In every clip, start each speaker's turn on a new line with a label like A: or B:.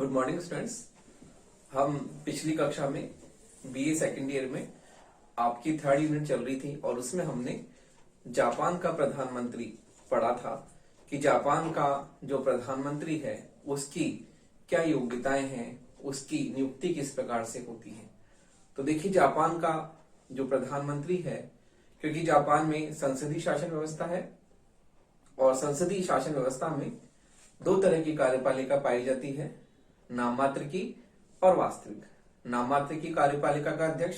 A: Good morning students. हम पिछली कक्षा में बीए सेकेंड ईयर में आपकी थर्ड यूनिट चल रही थी और उसमें हमने जापान का प्रधानमंत्री पढ़ा था कि जापान का जो प्रधानमंत्री है उसकी क्या योग्यताएं हैं, उसकी नियुक्ति किस प्रकार से होती है। तो देखिए, जापान का जो प्रधानमंत्री है, क्योंकि जापान में संसदीय शासन व्यवस्था है और संसदीय शासन व्यवस्था में दो तरह की कार्यपालिका पाई जाती है, नाम मात्र की और वास्तविक। नाम मात्र की कार्यपालिका का अध्यक्ष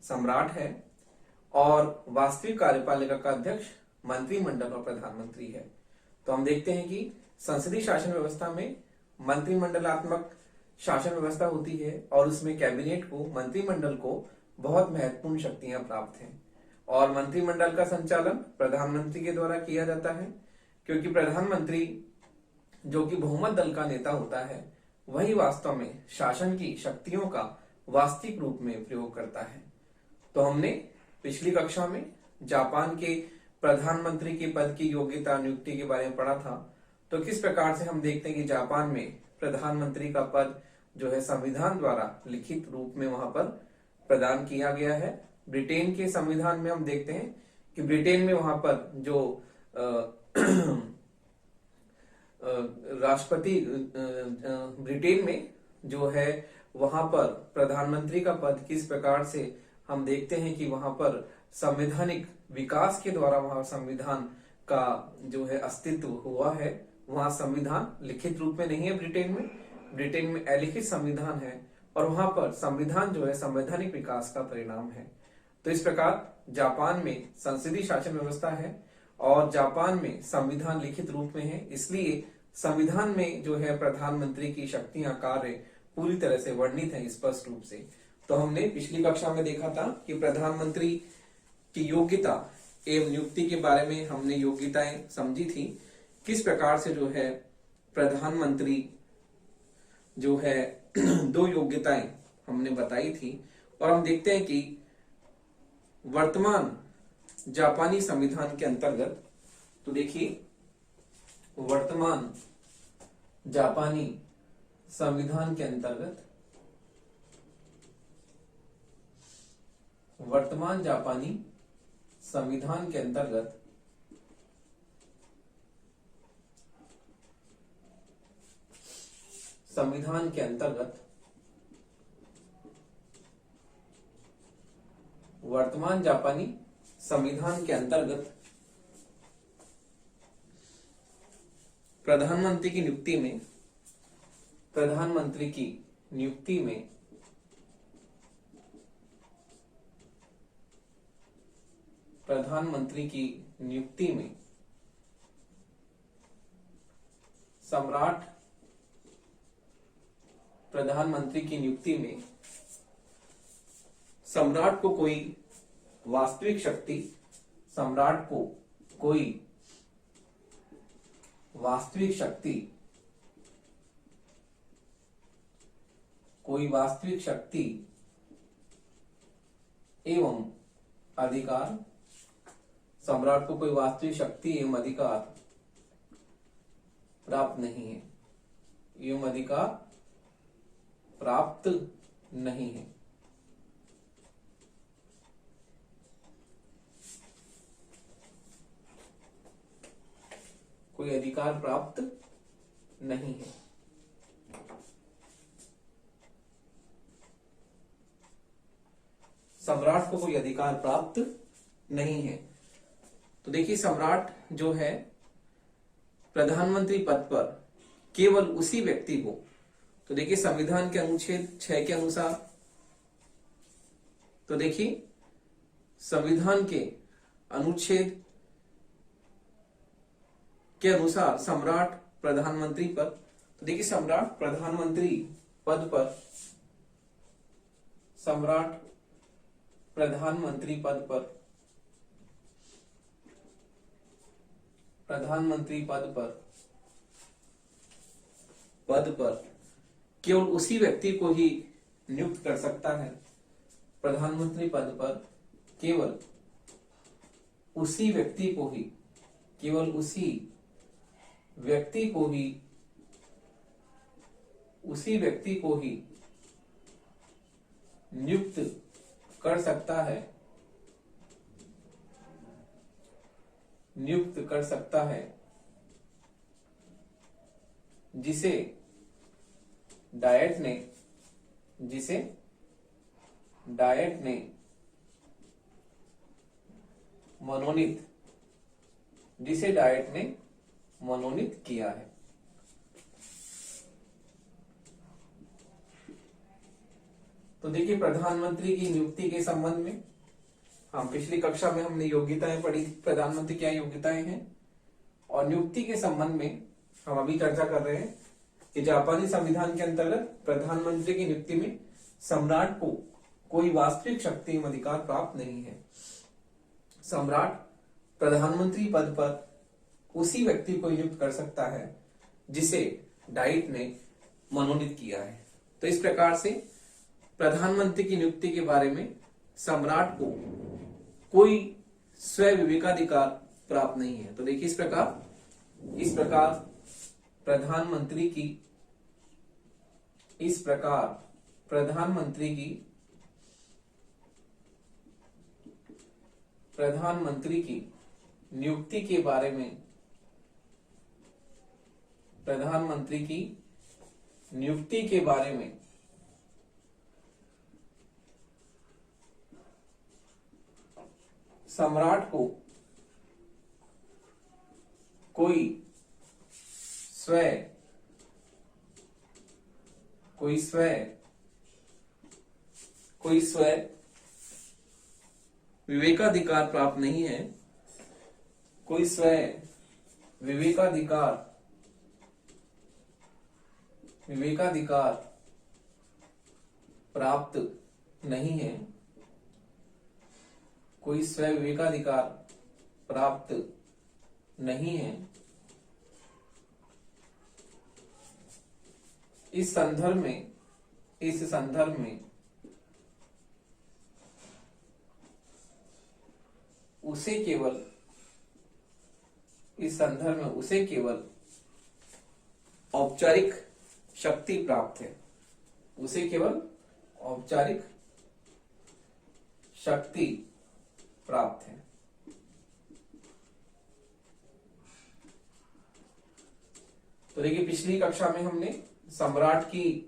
A: सम्राट है और वास्तविक कार्यपालिका का अध्यक्ष मंत्रिमंडल और प्रधानमंत्री है। तो हम देखते हैं कि संसदीय शासन व्यवस्था में मंत्रिमंडलात्मक शासन व्यवस्था होती है और उसमें कैबिनेट को, मंत्रिमंडल को बहुत महत्वपूर्ण शक्तियां प्राप्त हैं और मंत्रिमंडल का संचालन प्रधानमंत्री के द्वारा किया जाता है, क्योंकि प्रधानमंत्री जो कि बहुमत दल का नेता होता है वही वास्तव में शासन की शक्तियों का वास्तविक रूप में प्रयोग करता है। तो हमने पिछली कक्षा में जापान के प्रधानमंत्री के पद की योग्यता नियुक्ति के बारे में पढ़ा था। तो किस प्रकार से हम देखते हैं कि जापान में प्रधानमंत्री का पद जो है संविधान द्वारा लिखित रूप में वहां पर प्रदान किया गया है। ब्रिटेन के संविधान में हम देखते हैं कि ब्रिटेन में वहां पर जो राष्ट्रपति ब्रिटेन में जो है वहां पर प्रधानमंत्री का पद किस प्रकार से हम देखते हैं कि वहां पर संवैधानिक विकास के द्वारा वहां संविधान का जो है अस्तित्व हुआ है। वहां संविधान लिखित रूप में नहीं है ब्रिटेन में अलिखित संविधान है और वहां पर संविधान जो है संवैधानिक विकास का परिणाम है। तो इस प्रकार जापान में संसदीय शासन व्यवस्था है और जापान में संविधान लिखित रूप में है, इसलिए संविधान में जो है प्रधानमंत्री की शक्तियां, कार्य पूरी तरह से वर्णित है स्पष्ट रूप से। तो हमने पिछली कक्षा में देखा था कि प्रधानमंत्री की योग्यता एवं नियुक्ति के बारे में हमने योग्यताएं समझी थी, किस प्रकार से जो है प्रधानमंत्री जो है दो योग्यताएं हमने बताई थी। और हम देखते हैं कि वर्तमान जापानी संविधान के अंतर्गत, तो देखिए वर्तमान जापानी संविधान के अंतर्गत वर्तमान जापानी संविधान के अंतर्गत संविधान के अंतर्गत वर्तमान जापानी संविधान के अंतर्गत प्रधानमंत्री की नियुक्ति में प्रधानमंत्री की नियुक्ति में प्रधानमंत्री की नियुक्ति में सम्राट प्रधानमंत्री की नियुक्ति में सम्राट को कोई वास्तविक शक्ति, सम्राट को कोई वास्तविक शक्ति, कोई वास्तविक शक्ति एवं अधिकार, सम्राट को कोई वास्तविक शक्ति एवं अधिकार प्राप्त नहीं है, एवं अधिकार प्राप्त नहीं है। कोई अधिकार प्राप्त नहीं है। सम्राट को कोई अधिकार प्राप्त नहीं है। तो देखिए, सम्राट जो है प्रधानमंत्री पद पर केवल उसी व्यक्ति को, तो देखिए संविधान के अनुच्छेद 6 के अनुसार, तो देखिए संविधान के अनुच्छेद के अनुसार सम्राट प्रधानमंत्री पद, तो देखिए सम्राट प्रधानमंत्री पद पर, सम्राट प्रधानमंत्री पद पर, प्रधानमंत्री पद पर केवल उसी व्यक्ति को ही नियुक्त कर सकता है। प्रधानमंत्री पद पर केवल उसी व्यक्ति को ही, केवल उसी व्यक्ति को ही उसी व्यक्ति को ही नियुक्त कर सकता है, नियुक्त कर सकता है जिसे डायट ने, जिसे डायट ने मनोनीत, जिसे डायट ने मनोनीत किया है। तो देखिए, प्रधानमंत्री की नियुक्ति के संबंध में हम पिछली कक्षा में हमने योग्यताएं पढ़ी थी, प्रधानमंत्री क्या योग्यताएं हैं, और नियुक्ति के संबंध में हम अभी चर्चा कर रहे हैं कि जापानी संविधान के अंतर्गत प्रधानमंत्री की नियुक्ति में सम्राट को कोई वास्तविक शक्ति एवं अधिकार प्राप्त नहीं है। सम्राट प्रधानमंत्री पद पर उसी व्यक्ति को नियुक्त कर सकता है जिसे डाइट ने मनोनीत किया है। तो इस प्रकार से प्रधानमंत्री की नियुक्ति के बारे में सम्राट को कोई स्व विवेकाधिकार प्राप्त नहीं है। तो देखिए, इस प्रकार प्रधानमंत्री की नियुक्ति के बारे में, प्रधानमंत्री की नियुक्ति के बारे में सम्राट को कोई स्व विवेकाधिकार प्राप्त नहीं है, कोई स्व विवेकाधिकार प्राप्त नहीं है, कोई स्व विवेकाधिकार प्राप्त नहीं है। इस संदर्भ में उसे केवल औपचारिक शक्ति प्राप्त है, उसे केवल औपचारिक शक्ति प्राप्त है। तो देखिए, पिछली कक्षा में हमने सम्राट की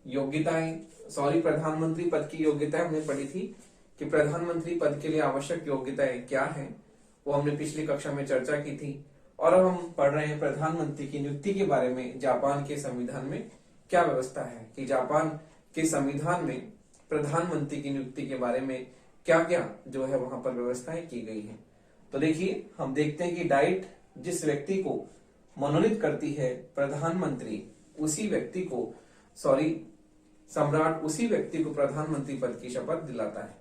A: प्रधानमंत्री पद की योग्यताएं हमने पढ़ी थी कि प्रधानमंत्री पद के लिए आवश्यक योग्यताएं क्या हैं, वो हमने पिछली कक्षा में चर्चा की थी। और अब हम पढ़ रहे हैं प्रधानमंत्री की नियुक्ति के बारे में जापान के संविधान में क्या व्यवस्था है, कि जापान के संविधान में प्रधानमंत्री की नियुक्ति के बारे में क्या क्या जो है वहां पर व्यवस्थाएं की गई है। तो देखिए, हम देखते हैं कि डाइट जिस व्यक्ति को मनोनीत करती है, प्रधानमंत्री उसी व्यक्ति को सम्राट उसी व्यक्ति को प्रधानमंत्री पद की शपथ दिलाता है।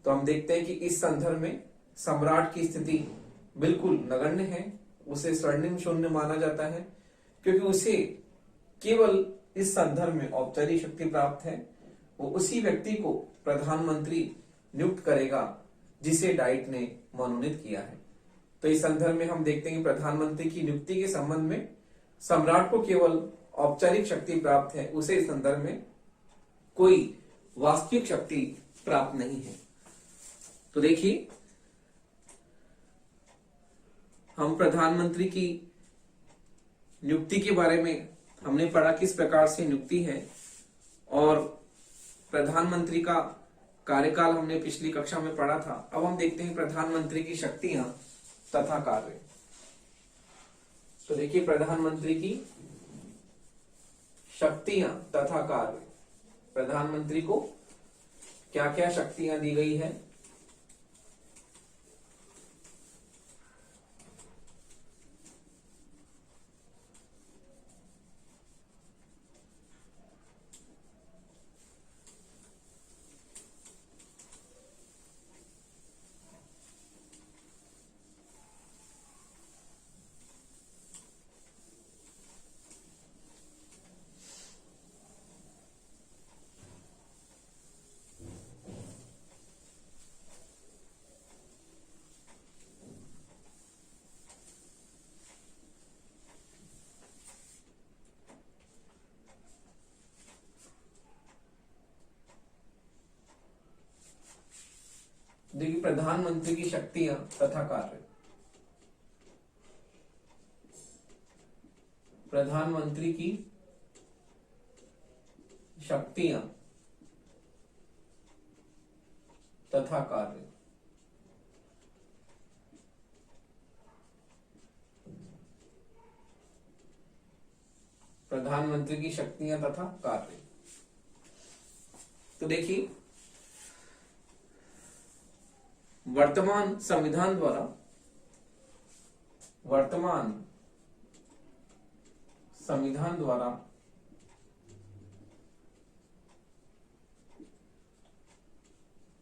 A: तो हम देखते हैं कि इस संदर्भ में सम्राट की स्थिति बिल्कुल नगण्य है, उसे स्वर्णिम शून्य माना जाता है, क्योंकि उसे केवल इस संदर्भ में औपचारिक शक्ति प्राप्त है। वो उसी व्यक्ति को प्रधानमंत्री नियुक्त करेगा जिसे डाइट ने मनोनीत किया है। तो इस संदर्भ में हम देखते हैं कि प्रधानमंत्री की नियुक्ति के संबंध में सम्राट को केवल औपचारिक शक्ति प्राप्त है, उसे इस संदर्भ में कोई वास्तविक शक्ति प्राप्त नहीं है। तो देखिए, हम प्रधानमंत्री की नियुक्ति के बारे में हमने पढ़ा किस प्रकार से नियुक्ति है, और प्रधानमंत्री का कार्यकाल हमने पिछली कक्षा में पढ़ा था। अब हम देखते हैं प्रधानमंत्री की शक्तियां तथा कार्य। तो देखिए, प्रधानमंत्री की शक्तियां तथा कार्य, प्रधानमंत्री को क्या क्या शक्तियां दी गई है। देखिए, प्रधानमंत्री की शक्तियां तथा कार्य। प्रधानमंत्री की शक्तियां तथा कार्य। प्रधानमंत्री की शक्तियां तथा कार्य। तो देखिए, वर्तमान संविधान द्वारा वर्तमान संविधान द्वारा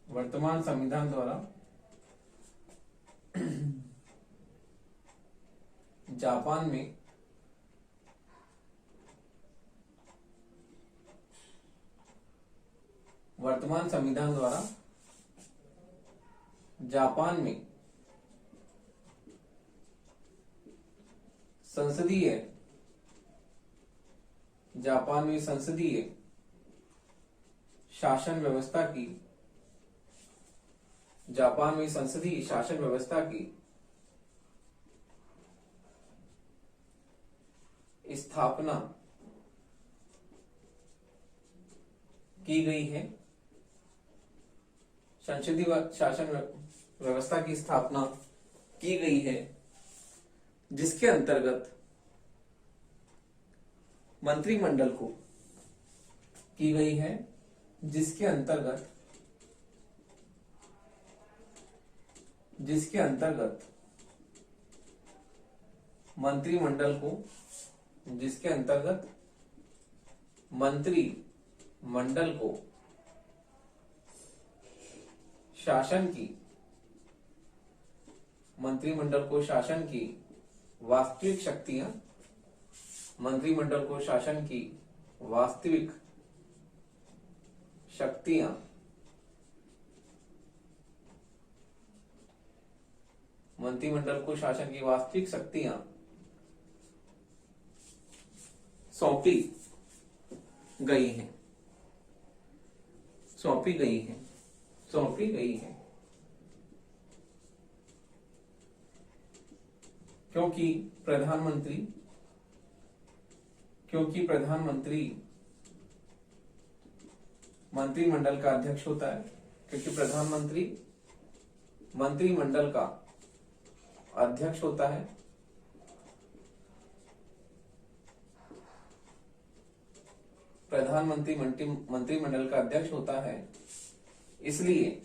A: वर्तमान संविधान द्वारा जापान में वर्तमान संविधान द्वारा जापान में संसदीय जापान में संसदीय शासन व्यवस्था की जापान में संसदीय शासन व्यवस्था की स्थापना की गई है। संसदीय शासन व्यवस्था की स्थापना की गई है, जिसके अंतर्गत मंत्रिमंडल को की गई है, जिसके अंतर्गत मंत्रिमंडल को जिसके अंतर्गत मंत्रिमंडल को शासन की मंत्रिमंडल को शासन की वास्तविक शक्तियां मंत्रिमंडल को शासन की वास्तविक शक्तियां मंत्रिमंडल को शासन की वास्तविक शक्तियां सौंपी गई हैं सौंपी गई हैं क्योंकि प्रधानमंत्री मंत्रिमंडल का अध्यक्ष होता है। क्योंकि प्रधानमंत्री मंत्रिमंडल का अध्यक्ष होता है। प्रधानमंत्री मंत्रिमंडल का अध्यक्ष होता है। इसलिए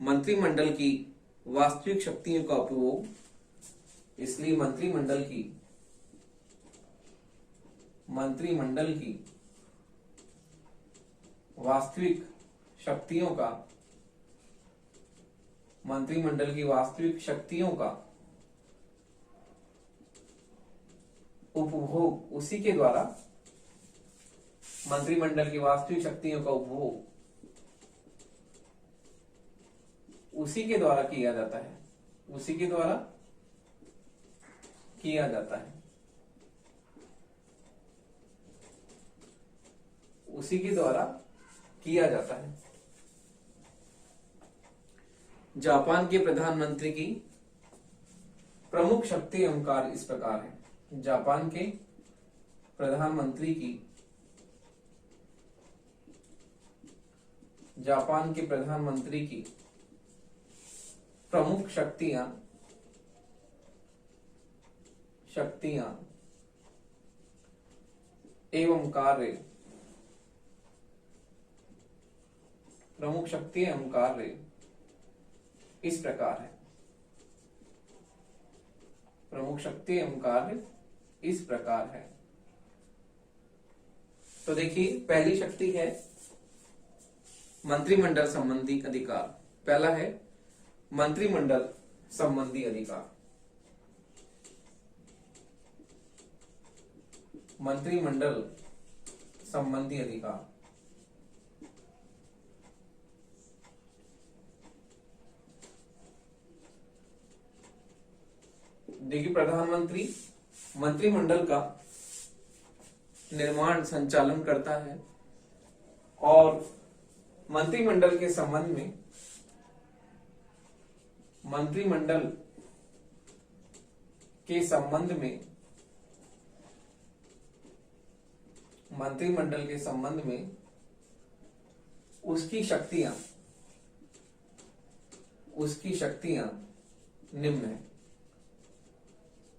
A: मंत्रिमंडल की वास्तविक शक्तियों का उपयोग मंत्रिमंडल की वास्तविक शक्तियों का उपभोग उसी के द्वारा मंत्रिमंडल की वास्तविक शक्तियों का उपभोग उसी के द्वारा किया जाता है। उसी के द्वारा किया जाता है। उसी के द्वारा किया जाता है। जापान के प्रधानमंत्री की प्रमुख शक्ति एवं कार्य इस प्रकार है। जापान के प्रधानमंत्री की प्रमुख शक्तियां एवं कार्य इस प्रकार है। प्रमुख शक्ति एवं कार्य इस प्रकार है। तो देखिए, पहली शक्ति है मंत्रिमंडल संबंधी अधिकार। पहला है मंत्रिमंडल संबंधी अधिकार। मंत्रिमंडल संबंधी अधिकार। देखिए, प्रधानमंत्री मंत्रिमंडल का निर्माण संचालन करता है और मंत्रिमंडल के संबंध में मंत्रिमंडल के संबंध में उसकी शक्तियां निम्न है।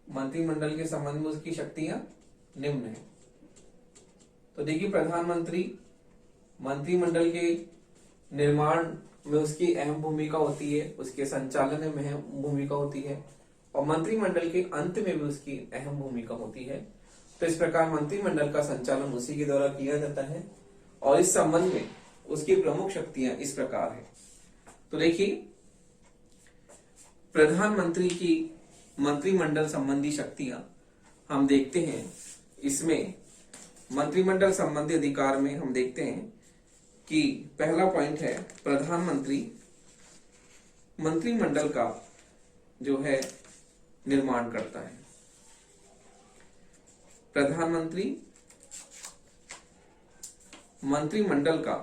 A: मंत्रिमंडल के संबंध में उसकी शक्तियां निम्न है। तो देखिए, प्रधानमंत्री मंत्रिमंडल के निर्माण में उसकी अहम भूमिका होती है, उसके संचालन में अहम भूमिका होती है और मंत्रिमंडल के अंत में भी उसकी अहम भूमिका होती है। तो इस प्रकार मंत्रिमंडल का संचालन उसी के द्वारा किया जाता है और इस संबंध में उसकी प्रमुख शक्तियां इस प्रकार है। तो देखिए, प्रधानमंत्री की मंत्रिमंडल संबंधी शक्तियां हम देखते हैं। इसमें मंत्रिमंडल संबंधी अधिकार में हम देखते हैं कि पहला पॉइंट है, प्रधानमंत्री मंत्रिमंडल का जो है निर्माण करता है। प्रधानमंत्री मंत्रिमंडल का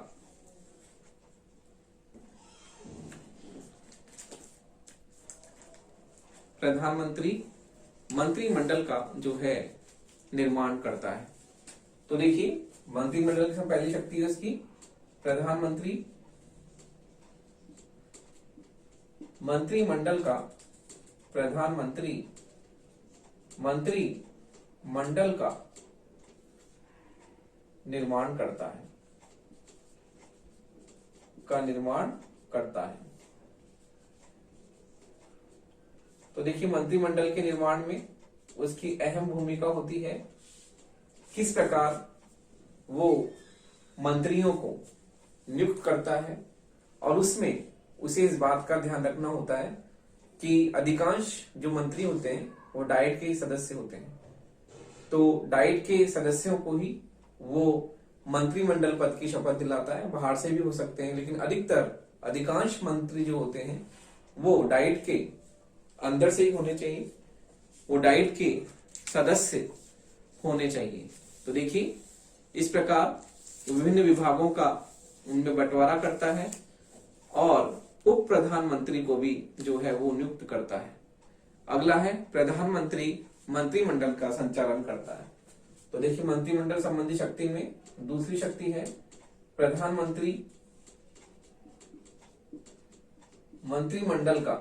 A: मंत्रिमंडल का जो है निर्माण करता है। तो देखिए, मंत्रिमंडल की पहली शक्ति है उसकी प्रधानमंत्री मंत्रिमंडल का निर्माण करता है। तो देखिए, मंत्रिमंडल के निर्माण में उसकी अहम भूमिका होती है। किस प्रकार वो मंत्रियों को नियुक्त करता है और उसमें उसे इस बात का ध्यान रखना होता है कि अधिकांश जो मंत्री होते हैं वो डाइट के ही सदस्य होते हैं। तो डाइट के सदस्यों को ही वो मंत्रिमंडल पद की शपथ दिलाता है। बाहर से भी हो सकते हैं, लेकिन अधिकांश मंत्री जो होते हैं वो डाइट के अंदर से ही होने चाहिए, वो डाइट के सदस्य होने चाहिए। तो देखिए, इस प्रकार विभिन्न विभागों का उनमें बंटवारा करता है और उप प्रधानमंत्री को भी जो है वो नियुक्त करता है। अगला है, प्रधानमंत्री मंत्रिमंडल का संचालन करता है। तो देखिए, मंत्रिमंडल संबंधी शक्ति में दूसरी शक्ति है, प्रधानमंत्री मंत्रिमंडल का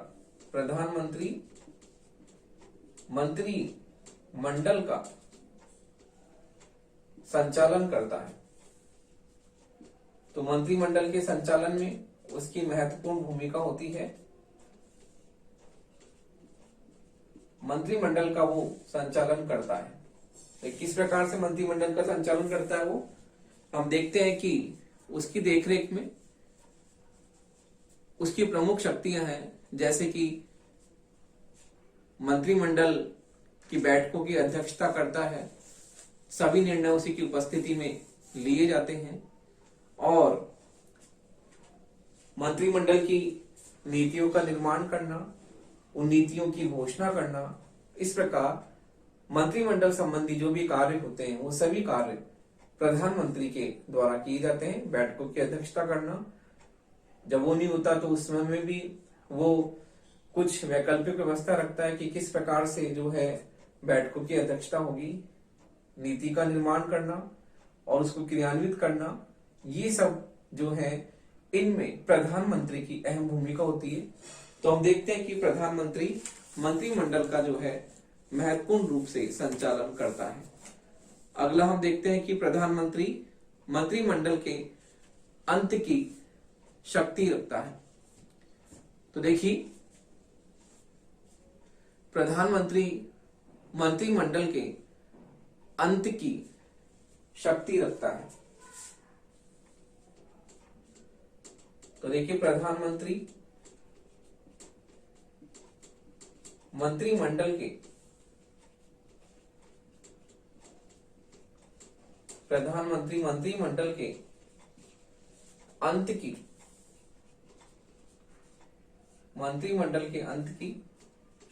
A: संचालन करता है। तो मंत्रिमंडल के संचालन में उसकी महत्वपूर्ण भूमिका होती है। मंत्रिमंडल का वो संचालन करता है। तो किस प्रकार से मंत्रिमंडल का संचालन करता है वो हम देखते हैं कि उसकी देखरेख में उसकी प्रमुख शक्तियां हैं, जैसे कि मंत्रिमंडल की बैठकों की अध्यक्षता करता है, सभी निर्णय उसी की उपस्थिति में लिए जाते हैं और मंत्रिमंडल की नीतियों का निर्माण करना, उन नीतियों की घोषणा करना, इस प्रकार मंत्रिमंडल संबंधी जो भी कार्य होते हैं वो सभी कार्य प्रधानमंत्री के द्वारा किए जाते हैं। बैठकों की अध्यक्षता करना, जब वो नहीं होता तो उस समय में भी वो कुछ वैकल्पिक व्यवस्था रखता है कि किस प्रकार से जो है बैठकों की अध्यक्षता होगी, नीति का निर्माण करना और उसको क्रियान्वित करना, ये सब जो है इनमें प्रधानमंत्री की अहम भूमिका होती है। तो हम देखते हैं कि प्रधानमंत्री मंत्रिमंडल का जो है महत्वपूर्ण रूप से संचालन करता है। अगला हम देखते हैं कि प्रधानमंत्री मंत्रिमंडल के अंत की शक्ति रखता है। तो देखिए, प्रधानमंत्री मंत्रिमंडल के अंत की शक्ति रखता है। तो देखिए, प्रधानमंत्री मंत्रिमंडल के अंत की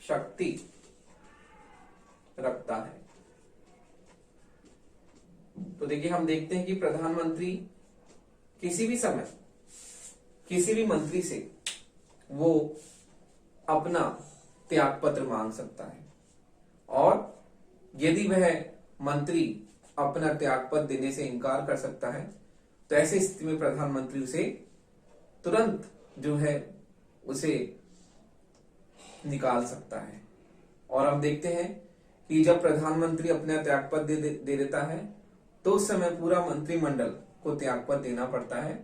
A: शक्ति रखता है। तो देखिए हम देखते हैं कि प्रधानमंत्री किसी भी समय किसी भी मंत्री से वो अपना त्याग पत्र मांग सकता है, और यदि वह मंत्री अपना त्याग पत्र देने से इनकार कर सकता है तो ऐसी स्थिति में प्रधानमंत्री उसे तुरंत जो है उसे निकाल सकता है। और हम देखते हैं कि जब प्रधानमंत्री अपना त्यागपत्र दे देता है तो उस समय पूरा मंत्रिमंडल को त्यागपत्र देना पड़ता है,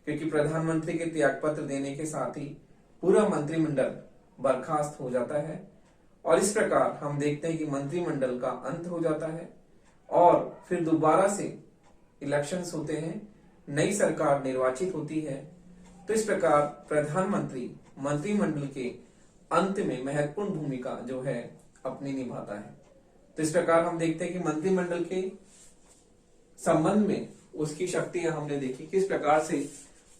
A: क्योंकि प्रधानमंत्री के त्यागपत्र देने के साथ ही पूरा मंत्रिमंडल बर्खास्त हो जाता है। और इस प्रकार हम देखते हैं कि मंत्रिमंडल का अंत हो जाता है और फिर दोबारा से इलेक्शंस होते हैं, नई सरकार निर्वाचित होती है। तो इस प्रकार प्रधानमंत्री मंत्रिमंडल के अंत में महत्वपूर्ण भूमिका जो है अपनी निभाता है। तो इस प्रकार हम देखते हैं कि मंत्रिमंडल के संबंध में उसकी शक्तियां हमने देखी, किस प्रकार से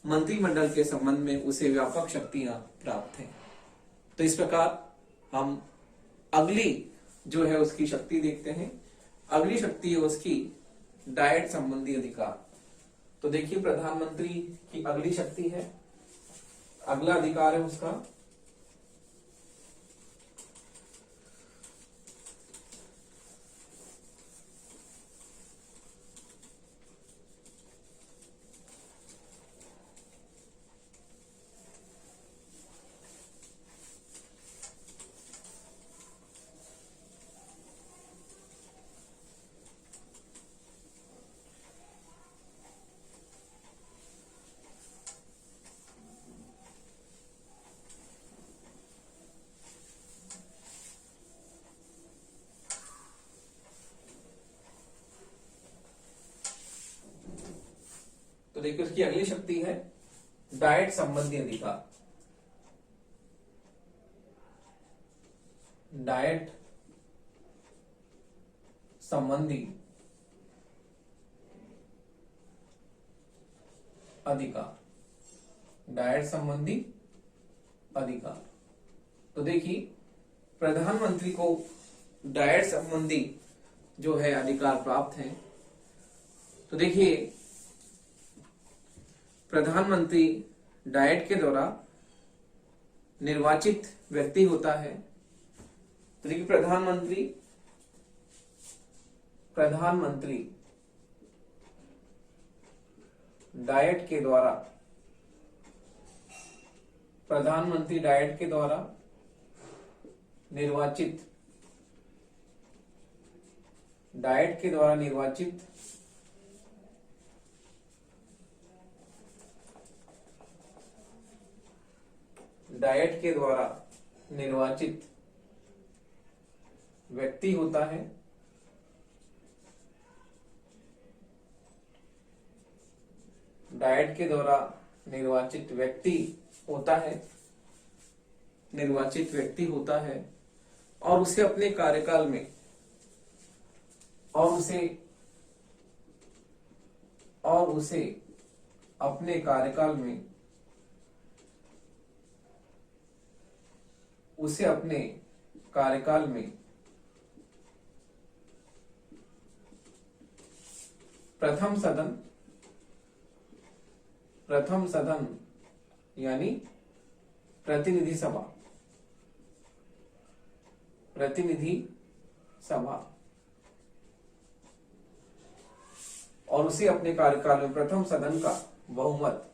A: मंत्रिमंडल के संबंध में उसे व्यापक शक्तियां प्राप्त हैं। तो इस प्रकार हम अगली जो है उसकी शक्ति देखते हैं। अगली शक्ति है उसकी डाइट संबंधी अधिकार। तो देखिए प्रधानमंत्री की अगली शक्ति है, अगला अधिकार है उसका तो देखिए उसकी अगली शक्ति है डाइट संबंधी अधिकार। डाइट संबंधी अधिकार, डाइट संबंधी अधिकार। तो देखिए प्रधानमंत्री को डाइट संबंधी जो है अधिकार प्राप्त है। तो देखिए प्रधानमंत्री डाइट के द्वारा निर्वाचित व्यक्ति होता है। तो देखिए प्रधानमंत्री डाइट के द्वारा निर्वाचित डाइट के द्वारा निर्वाचित व्यक्ति होता है। डाइट के द्वारा निर्वाचित व्यक्ति होता है और उसे अपने कार्यकाल में अपने कार्यकाल में प्रथम सदन यानी प्रतिनिधि सभा और उसे अपने कार्यकाल में प्रथम सदन का बहुमत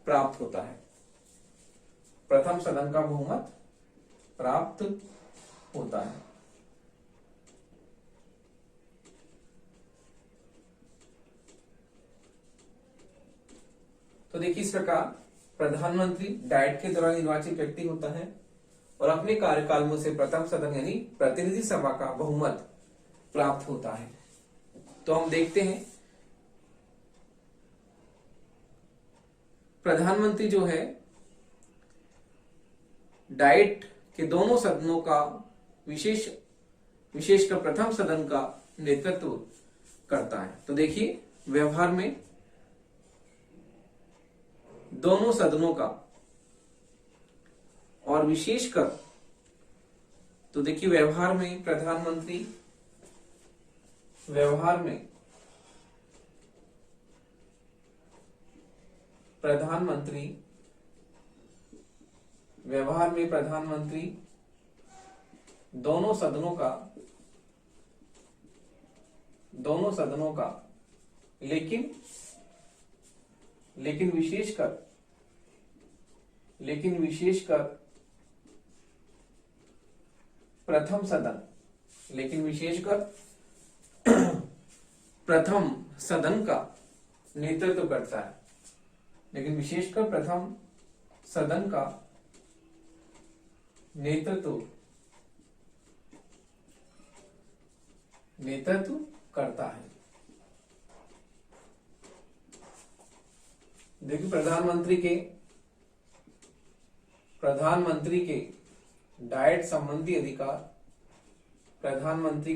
A: प्राप्त होता है। प्रथम सदन का बहुमत प्राप्त होता है। तो देखिए इस प्रकार प्रधानमंत्री डाइट के द्वारा निर्वाचित व्यक्ति होता है और अपने कार्यकाल में उसे प्रथम सदन यानी प्रतिनिधि सभा का बहुमत प्राप्त होता है। तो हम देखते हैं प्रधानमंत्री जो है डाइट के दोनों सदनों का विशेषकर प्रथम सदन का नेतृत्व करता है। तो देखिए व्यवहार में दोनों सदनों का और विशेषकर तो देखिए व्यवहार में प्रधानमंत्री दोनों सदनों का लेकिन विशेषकर प्रथम सदन का नेतृत्व करता है। लेकिन विशेषकर प्रथम सदन का नेतृत्व करता है। देखिए प्रधानमंत्री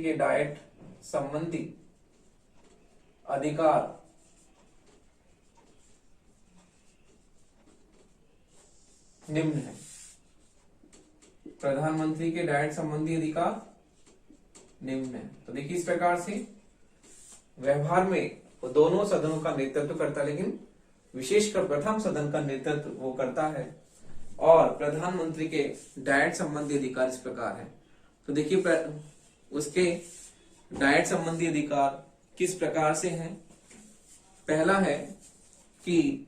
A: के डाइट संबंधी अधिकार निम्न है। प्रधानमंत्री के डाइट संबंधी अधिकार निम्न है। तो देखिए इस प्रकार से व्यवहार में वो दोनों सदनों का नेतृत्व करता है, लेकिन विशेषकर प्रथम सदन का नेतृत्व वो करता है। और प्रधानमंत्री के डाइट संबंधी अधिकार इस प्रकार है। तो देखिए उसके डाइट संबंधी अधिकार किस प्रकार से हैं। पहला है कि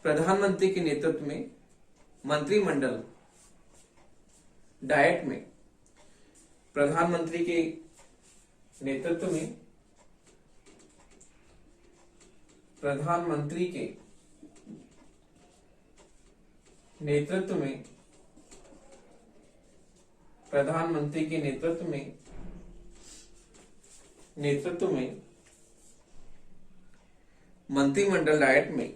A: प्रधानमंत्री के नेतृत्व में मंत्रिमंडल डाइट में प्रधानमंत्री के नेतृत्व में प्रधानमंत्री के नेतृत्व में मंत्रिमंडल डाइट में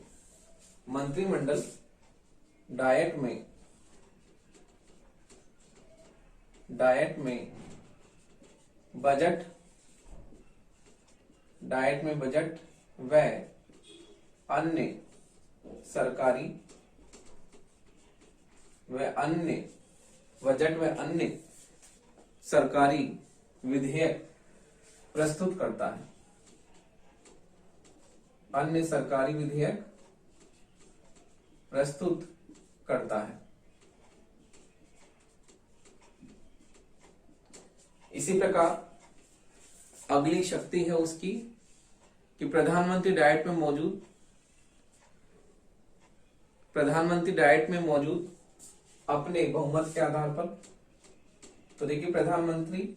A: बजट व अन्य सरकारी विधेयक प्रस्तुत करता है। अन्य सरकारी विधेयक प्रस्तुत करता है। इसी प्रकार अगली शक्ति है उसकी कि प्रधानमंत्री डाइट में मौजूद अपने बहुमत के आधार पर। तो देखिए प्रधानमंत्री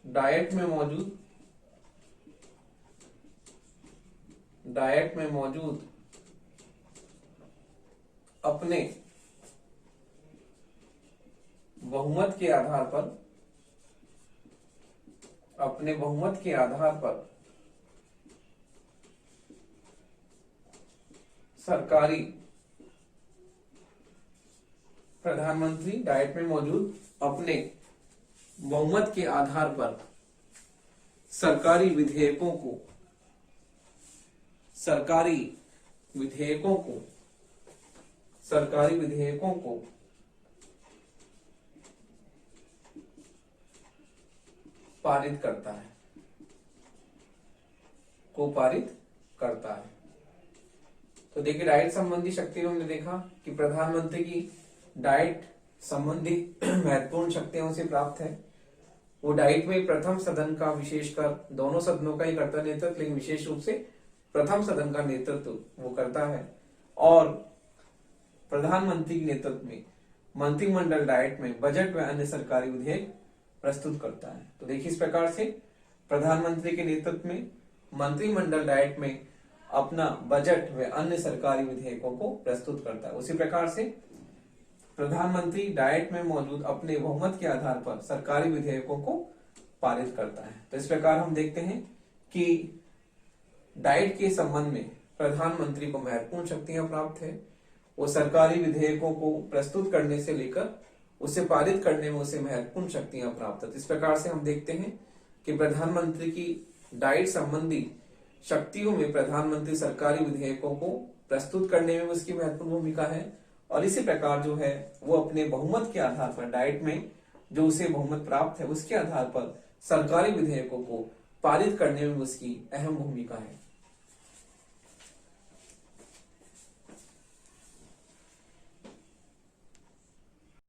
A: डाइट में मौजूद अपने बहुमत के आधार पर प्रधानमंत्री डाइट में मौजूद अपने बहुमत के आधार पर सरकारी विधेयकों को पारित करता है। तो देखिए डाइट संबंधी शक्ति में हमने देखा कि प्रधानमंत्री की डाइट संबंधी महत्वपूर्ण शक्तियां उसे प्राप्त है। वो डाइट में प्रथम सदन का विशेषकर दोनों सदनों का ही करता नेतृत्व, लेकिन विशेष रूप से प्रथम सदन का नेतृत्व वो करता है। और प्रधानमंत्री के नेतृत्व में मंत्रिमंडल डाइट में बजट व अन्य सरकारी विधेयक प्रस्तुत करता है। तो देखिए इस प्रकार से प्रधानमंत्री के नेतृत्व में मंत्रिमंडल डाइट में अपना बजट व अन्य सरकारी विधेयकों को प्रस्तुत करता है। उसी प्रकार से प्रधानमंत्री डाइट में मौजूद अपने बहुमत के आधार पर सरकारी विधेयकों को पारित करता है। तो इस प्रकार हम देखते हैं कि डाइट के संबंध में प्रधानमंत्री को महत्वपूर्ण शक्तियां प्राप्त है। वो सरकारी विधेयकों को प्रस्तुत करने से लेकर उसे पारित करने में उसे महत्वपूर्ण शक्तियां प्राप्त है। इस प्रकार से हम देखते हैं कि प्रधानमंत्री की डाइट संबंधी शक्तियों में प्रधानमंत्री सरकारी विधेयकों को प्रस्तुत करने में उसकी महत्वपूर्ण भूमिका है, और इसी प्रकार जो है वो अपने बहुमत के आधार पर, डाइट में जो उसे बहुमत प्राप्त है उसके आधार पर सरकारी विधेयकों को पारित करने में उसकी अहम भूमिका है।